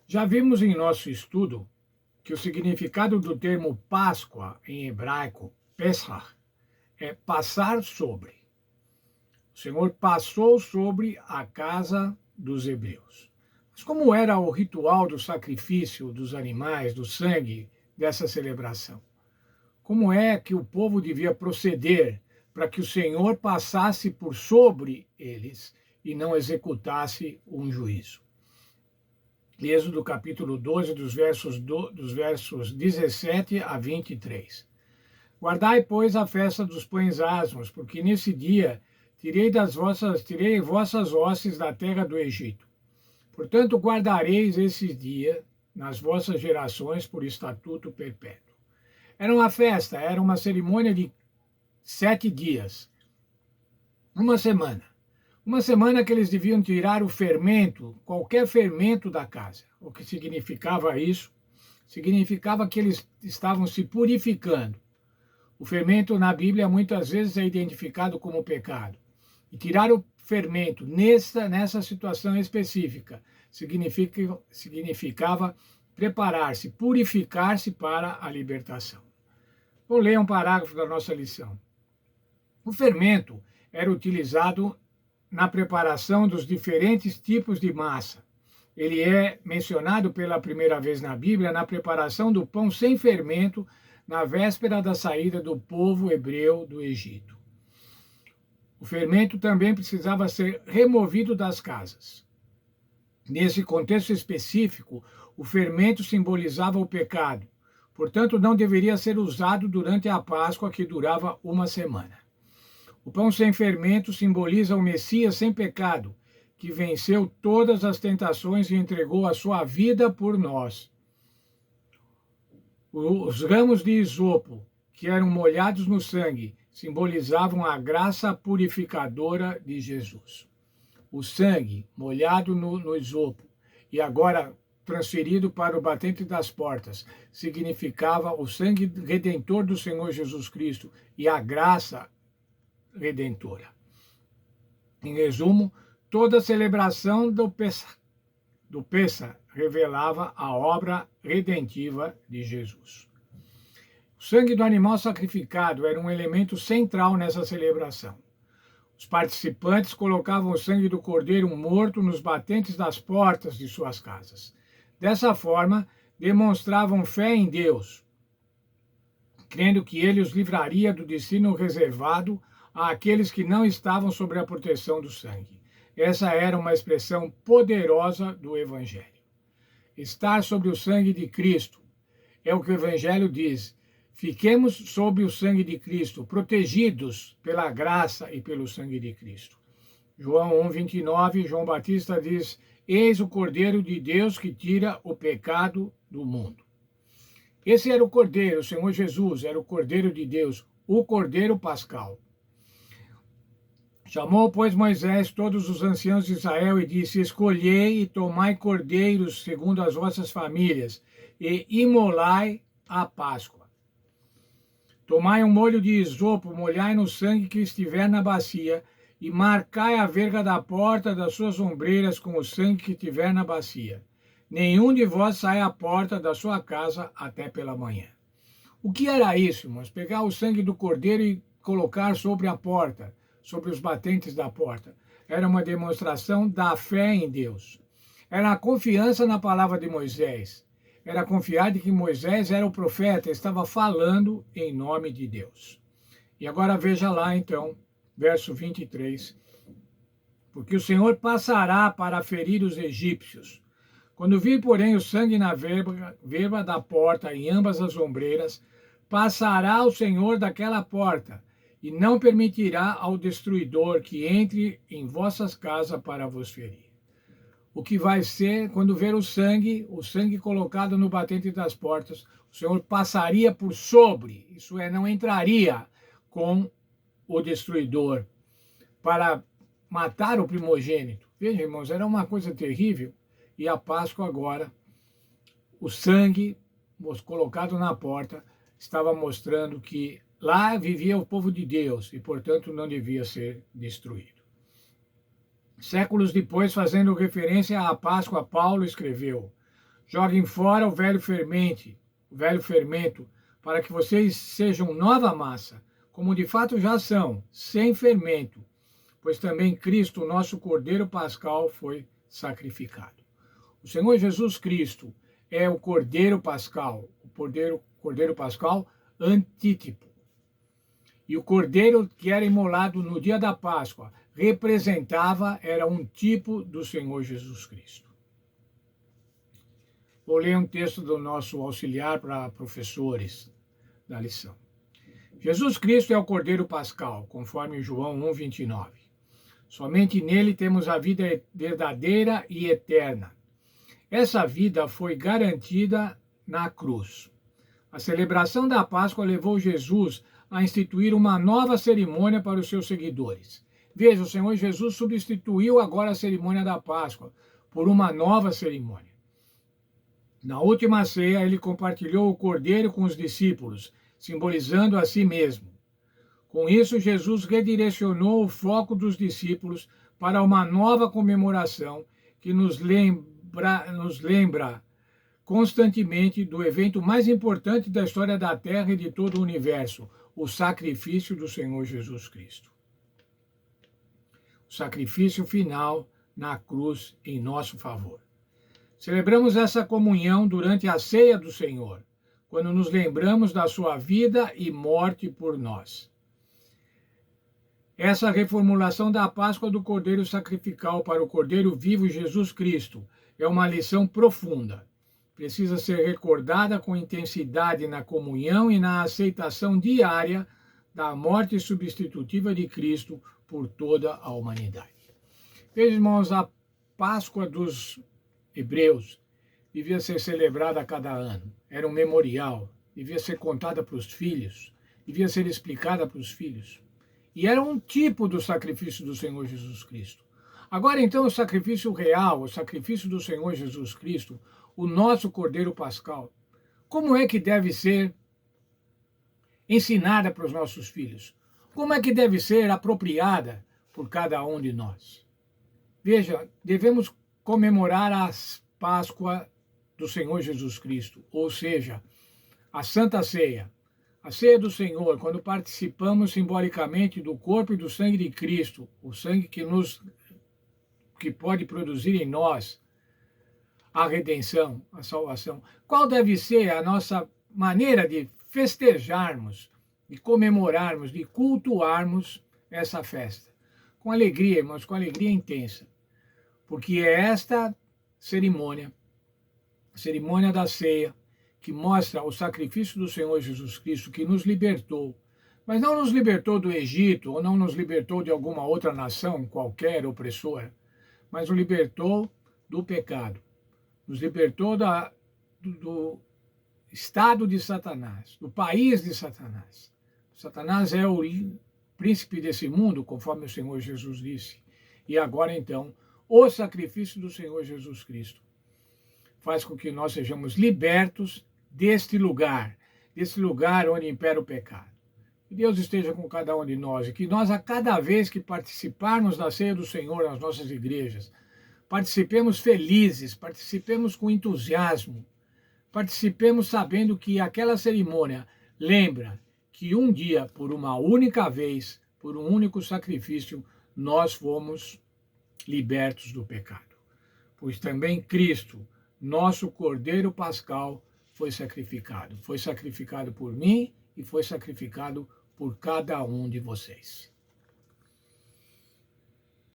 Já vimos em nosso estudo que o significado do termo Páscoa em hebraico, Pesach, é passar sobre. O Senhor passou sobre a casa dos hebreus. Mas como era o ritual do sacrifício dos animais, do sangue dessa celebração? Como é que o povo devia proceder para que o Senhor passasse por sobre eles e não executasse um juízo? Êxodo capítulo 12, dos versos 17 a 23. Guardai, pois, a festa dos pães asmos, porque nesse dia tirei vossas hostes da terra do Egito. Portanto, guardareis esse dia nas vossas gerações por estatuto perpétuo. Era uma festa, era uma cerimônia de 7 dias, uma semana. Uma semana que eles deviam tirar o fermento, qualquer fermento da casa. O que significava isso? Significava que eles estavam se purificando. O fermento na Bíblia muitas vezes é identificado como pecado. E tirar o fermento nessa situação específica significava preparar-se, purificar-se para a libertação. Vou ler um parágrafo da nossa lição. O fermento era utilizado na preparação dos diferentes tipos de massa. Ele é mencionado pela primeira vez na Bíblia na preparação do pão sem fermento na véspera da saída do povo hebreu do Egito. O fermento também precisava ser removido das casas. Nesse contexto específico, o fermento simbolizava o pecado, portanto, não deveria ser usado durante a Páscoa, que durava uma semana. O pão sem fermento simboliza o Messias sem pecado, que venceu todas as tentações e entregou a sua vida por nós. Os ramos de isopo, que eram molhados no sangue, simbolizavam a graça purificadora de Jesus. O sangue molhado no isopo e agora transferido para o batente das portas significava o sangue redentor do Senhor Jesus Cristo e a graça redentora. Em resumo, toda a celebração do Pêssar revelava a obra redentiva de Jesus. O sangue do animal sacrificado era um elemento central nessa celebração. Os participantes colocavam o sangue do cordeiro morto nos batentes das portas de suas casas. Dessa forma, demonstravam fé em Deus, crendo que ele os livraria do destino reservado àqueles que não estavam sob a proteção do sangue. Essa era uma expressão poderosa do Evangelho. Estar sobre o sangue de Cristo é o que o Evangelho diz. Fiquemos sob o sangue de Cristo, protegidos pela graça e pelo sangue de Cristo. João 1,29, João Batista diz: Eis o Cordeiro de Deus que tira o pecado do mundo. Esse era o Cordeiro, o Senhor Jesus, era o Cordeiro de Deus, o Cordeiro Pascal. Chamou, pois, Moisés todos os anciãos de Israel e disse: Escolhei e tomai cordeiros segundo as vossas famílias, e imolai a Páscoa. Tomai um molho de isopo, molhai no sangue que estiver na bacia, e marcai a verga da porta das suas ombreiras com o sangue que tiver na bacia. Nenhum de vós sai à porta da sua casa até pela manhã. O que era isso, irmãos? Pegar o sangue do cordeiro e colocar sobre a porta, sobre os batentes da porta. Era uma demonstração da fé em Deus. Era a confiança na palavra de Moisés. Era confiar de que Moisés era o profeta, estava falando em nome de Deus. E agora veja lá, então, verso 23. Porque o Senhor passará para ferir os egípcios. Quando vir, porém, o sangue na verba da porta e em ambas as ombreiras, passará o Senhor daquela porta, e não permitirá ao destruidor que entre em vossas casas para vos ferir. O que vai ser, quando ver o sangue colocado no batente das portas, o Senhor passaria por sobre, isso é, não entraria com o destruidor para matar o primogênito. Veja, irmãos, era uma coisa terrível. E a Páscoa agora, o sangue colocado na porta, estava mostrando que lá vivia o povo de Deus e, portanto, não devia ser destruído. Séculos depois, fazendo referência à Páscoa, Paulo escreveu: Joguem fora o velho fermento, para que vocês sejam nova massa, como de fato já são, sem fermento, pois também Cristo, nosso Cordeiro Pascal, foi sacrificado. O Senhor Jesus Cristo é o Cordeiro Pascal, Cordeiro Pascal antítipo. E o cordeiro que era imolado no dia da Páscoa era um tipo do Senhor Jesus Cristo. Vou ler um texto do nosso auxiliar para professores da lição. Jesus Cristo é o Cordeiro Pascal, conforme João 1,29. Somente nele temos a vida verdadeira e eterna. Essa vida foi garantida na cruz. A celebração da Páscoa levou Jesus a instituir uma nova cerimônia para os seus seguidores. Veja, o Senhor Jesus substituiu agora a cerimônia da Páscoa por uma nova cerimônia. Na última ceia, ele compartilhou o cordeiro com os discípulos, simbolizando a si mesmo. Com isso, Jesus redirecionou o foco dos discípulos para uma nova comemoração que nos lembra constantemente do evento mais importante da história da Terra e de todo o universo, o sacrifício do Senhor Jesus Cristo. O sacrifício final na cruz em nosso favor. Celebramos essa comunhão durante a ceia do Senhor, quando nos lembramos da sua vida e morte por nós. Essa reformulação da Páscoa do Cordeiro Sacrificial para o Cordeiro Vivo Jesus Cristo é uma lição profunda. Precisa ser recordada com intensidade na comunhão e na aceitação diária da morte substitutiva de Cristo por toda a humanidade. Veja, irmãos, a Páscoa dos hebreus devia ser celebrada a cada ano. Era um memorial, devia ser contada para os filhos, devia ser explicada para os filhos. E era um tipo do sacrifício do Senhor Jesus Cristo. Agora, então, o sacrifício real, o sacrifício do Senhor Jesus Cristo, o nosso Cordeiro Pascal, como é que deve ser ensinada para os nossos filhos? Como é que deve ser apropriada por cada um de nós? Veja, devemos comemorar a Páscoa do Senhor Jesus Cristo, ou seja, a Santa Ceia. A ceia do Senhor, quando participamos simbolicamente do corpo e do sangue de Cristo, o sangue que pode produzir em nós a redenção, a salvação. Qual deve ser a nossa maneira de festejarmos, de comemorarmos, de cultuarmos essa festa? Com alegria, irmãos, com alegria intensa. Porque é esta cerimônia, a cerimônia da ceia, que mostra o sacrifício do Senhor Jesus Cristo, que nos libertou, mas não nos libertou do Egito, ou não nos libertou de alguma outra nação qualquer opressora, mas nos libertou do pecado, nos libertou do estado de Satanás, do país de Satanás. Satanás é o príncipe desse mundo, conforme o Senhor Jesus disse. E agora, então, o sacrifício do Senhor Jesus Cristo faz com que nós sejamos libertos deste lugar onde impera o pecado. Que Deus esteja com cada um de nós e que nós, a cada vez que participarmos da ceia do Senhor nas nossas igrejas, participemos felizes, participemos com entusiasmo, participemos sabendo que aquela cerimônia lembra que um dia, por uma única vez, por um único sacrifício, nós fomos libertos do pecado. Pois também Cristo, nosso Cordeiro Pascal, foi sacrificado. Foi sacrificado por mim e foi sacrificado por cada um de vocês.